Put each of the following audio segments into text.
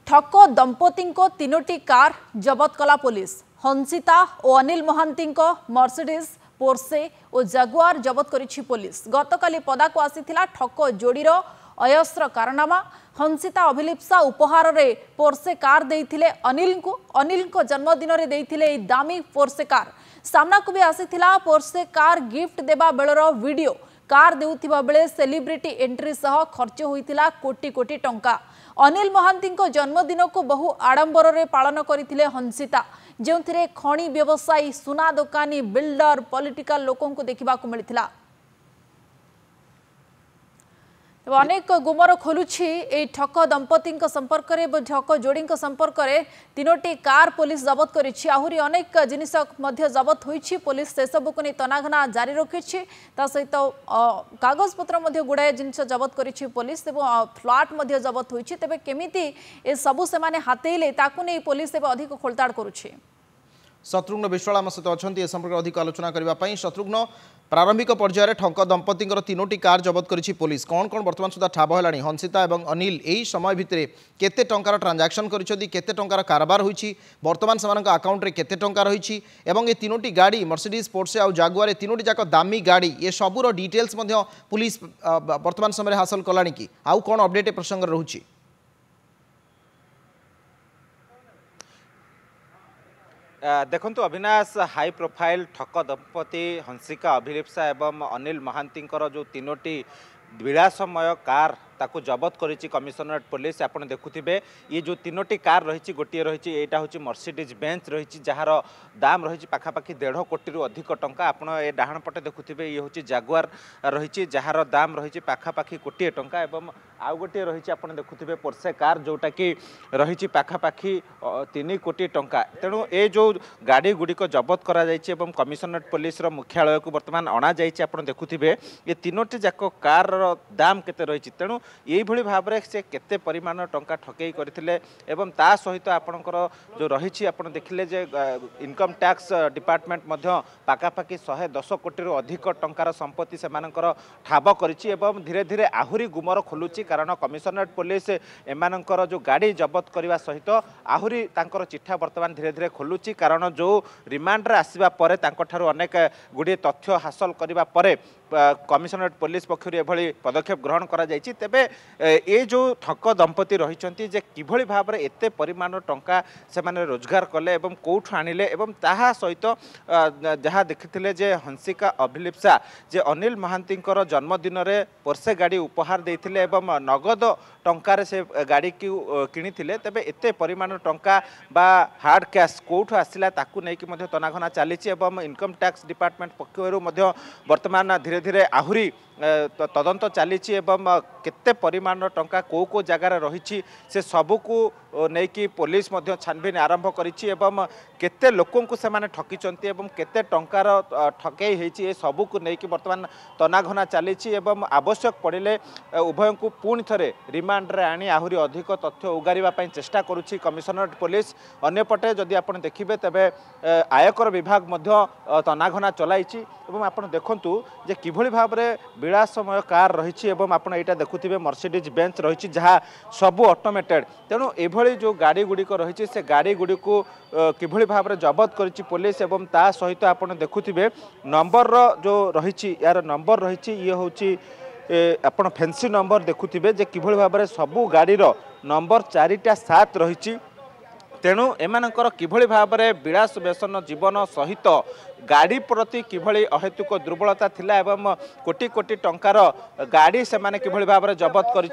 ठक दंपति तीनोटी कार जबत कला पुलिस। हंसिता और अनिल महांती मर्सिडीज पोर्से और जागुआर जबत करिछि पुलिस। गतकाली पदाकू आसीथिला ठक जोड़ीर अयस्र कारनामा। हंसिता अभिलिप्सा उपहार रे पोर्से कार देइथिले अनिल को जन्मदिन रे देइथिले दामी पोर्से कार। सामना को भी आसीथिला पोर्से कार गिफ्ट देबा बेलर वीडियो। कार देउथिबा बेले सेलिब्रिटी एंट्री सह खर्च होइतिला कोटी कोटी टंका। अनिल महांती जन्मदिन को बहु आडंबर रे पालन करथिले हंसिता, जेउथिरे खणी व्यवसायी, सुना दोकानी, बिल्डर, पॉलिटिकल लोकों को देखा मिलता। अनेक गुमर खोलुछि ए ठक दंपति संपर्क में, ठक जोड़ी संपर्क में। तीनोटी कार पुलिस जबत करिछि। आहुरी अनेक जिनिस जबत होइछि। पुलिस से सबू को नहीं तनाघना जारी रखिछि। ता सहित कागज पत्र गुड़ाए जिनिस जबत करिछि पुलिस एवं फ्लैट जबत होइछि। तेबे केमिति ए सबू से माने हातेइले ताकू नहीं पुलिस एवं अधिक खोलताड़ करुछि। शत्रुघ्न विश्वाल आम सहित अच्छा संपर्क अधिक आलोचना करने। शत्रुघ्न, प्रारंभिक पर्यायर ठक दंपति तीनोटी कार जबत करिछि पुलिस। कौन कौन वर्तमान सुधा ठाब है हंसिता और अनिल यही समय भितर केते टंकार ट्रांजैक्शन करिसेंती, केते टंकार कारबार होइछि, वर्तमान से अकाउंट रे केते टंका रहिछि एवं ये तीनोटी गाड़ी मर्सिडीज पोर्से और जागुआर तीनोटी जाक दामी गाड़ी ये सबूर डिटेल्स पुलिस वर्तमान समय हासिल कलानी कि आउ कौन अपडेट प्रसंग रहुछि? देखंतु अविनाश, हाई प्रोफाइल ठक दंपति हंसिका अभिलिप्सा एवं अनिल महांती जो तीनोटी विलासमय कार ताकू जबत करिछि कमिशनरेट पुलिस। आपण देखुथिबे ये जो तीनोटी कार रही गोटे रही एटा होची मर्सिडीज बेंच रही जार दाम रही पाखापाखि 1.5 कोटी रु अधिक टंका। आपण ए डाहण पटे देखुथिबे ये होची जागुआर रही जार दाम रही पाखापाखि कोटी टंका एवं आउ गोटे रही आपण देखुथिबे पोर्से कार जोटा कि रही पाखापाखि 3 कोटी टंका। तेणु ए जो गाड़ी गुड़िक जबत करा जायछि एवं कमिशनरेट पुलिस रो मुख्यालय को वर्तमान अणा जायछि। आपण देखुथिबे ये तीनोटी जाक कार दाम केते रही। तेणु यही भाव में से केते परिमाण टंका ठकई करथिले एवं ता सहित आपणकर जो रही आपण देखिले जे इनकम टैक्स डिपार्टमेंट मध्य पाखापाखि 110 कोटी रु अधिक टंकार संपत्ति सेमानकर ठाब करिछि एवं धीरे धीरे आहुरी गुमर खोलुछि। कारण कमिशनरेट पुलिस एमानकर जो गाड़ी जबत करने सहित आहुरी तांकर चिठा वर्तमान धीरे धीरे खोलुछि। कारण जो रिमांड रे आसीबा परे तांकर अनेक गुड़िए तथ्य हासिल करने पर कमिशनरेट पुलिस पक्षर एभली पदक्षेप ग्रहण करा जायछि। तेबे ए जो ठक दंपति रहिचंती जे किभली भाव में एते परिमाण टंका से माने रोजगार कले एवं कोठु आनिले एवं ताहा सहित जहाँ देखिथिले जे हंसिका अभिलिप्सा जे अनिल महांतींकर जन्मदिन रे पोर्से गाड़ी उपहार देइथिले एवं नगद टंकार से गाड़ी की किनिथिले। तेबे एते परिमाण टंका बा हार्ड कैश कोठु आसिला ताकू नेकी मध्ये तनाघना चलीछि एवं इनकम टैक्स डिपार्टमेंट पक्षरु मध्ये वर्तमान धीरे धीरे आहुरी तदंत चली केते परिमाण टंका को जगार रही से सबको नेकी पुलिस छानबीन आरंभ करिछि एवं केते लोकों को से माने ठकीचंती एवं केते टंकार ठकई होइछि सबको नेकी वर्तमान तनाघना चली आवश्यक पड़िले उभय को पुणी थे रिमांड रे आनी आहुरी अधिक तथ्य उगारिबा पई चेष्टा करुछि कमिशनरेट पुलिस। अन्यपटे जदि आपण देखिबे तेबे आयकर विभाग मध्य तनाघना चलाइछि एवं आपण देखंतु जे किभली भाव में विलासमय कार रही आपड़ यहाँ देखुए मर्सिडीज बेंच रही जहाँ सबू ऑटोमेटेड। तेणु एभली जो गाड़ी गुड़िक रही से गाड़ी गुड़ी को किभली भाव में जबत करिछि पुलिस एवं ता सहित आपड़ देखुए नंबर जो रही यार नंबर रही ये हूँ आपड़ फैंसी नंबर देखुए जे किभली भाव में सबू गाड़ीर नंबर 4टा 7 रही। तेणु एमानकर किभली भाव में विलास व्यसन जीवन सहित गाड़ी प्रति किभली अहेतुक दुर्बलता थिला एवं कोटी कोटी टंकार गाड़ी से माने किभली भाव में जबत कर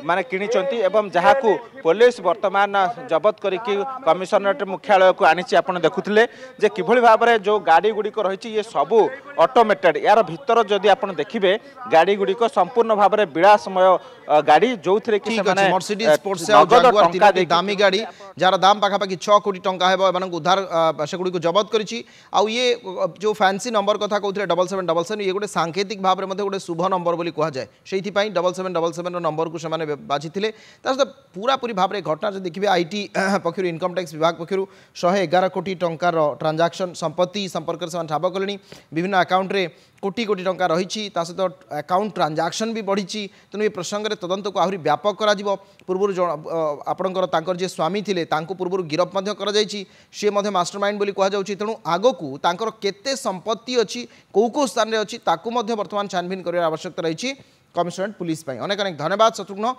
माने किनिचंती एवं जहाकू पुलिस वर्तमान जबत करिकि कमिशनरेट मुख्यालय को आनिछि। आपण देखुथिले जे किभली भाव में जो गाड़ी गुड़िक रही ये सबू ऑटोमेटेड। यार भीतर जदि आपण देखिबे गाड़ी गुड़िक संपूर्ण भाव में विलासमय गाड़ी जो थे कि मर्सिडीज पोर्से और जागुआर तीनोटी दामी गाड़ी जार दाम पाखापाखि 6 कोटी टंका हेबो एमानक उद्धार से गुड़ी को जबत करिछि। आउ ये जो फैंसी नंबर कथा कहते 7777 ये गोटे सांकेतिक भाव में गोटे शुभ नंबर बोली कह जाए से 7777 नंबर को से बाजी सहित पूरा पूरी भाव में घटना जो देखिए आईटी पक्ष इनकम टैक्स विभाग पक्ष 111 कोटी टंकार ट्रांजाक्शन संपत्ति संपर्क से ठाब कले विभिन्न अकाउंट रे कोटी कोटी टंका रही सहित अकाउंट ट्रांजाक्शन भी बढ़ी तेणु ये प्रसंग में तदंत को आहरी व्यापक कर पूर्व आपणकर जे स्वामी थे पूर्व गिरफ सी मास्टरमाइंड बोली कह जाऊँगी तेणु आगकू तांकर केते संपत्ति अच्छी कौ स्थान में अच्छी बर्तमान छानबीन कर आवश्यकता रही कमिशनरेट पुलिस अनेक अनेक धन्यवाद शत्रुघ्न।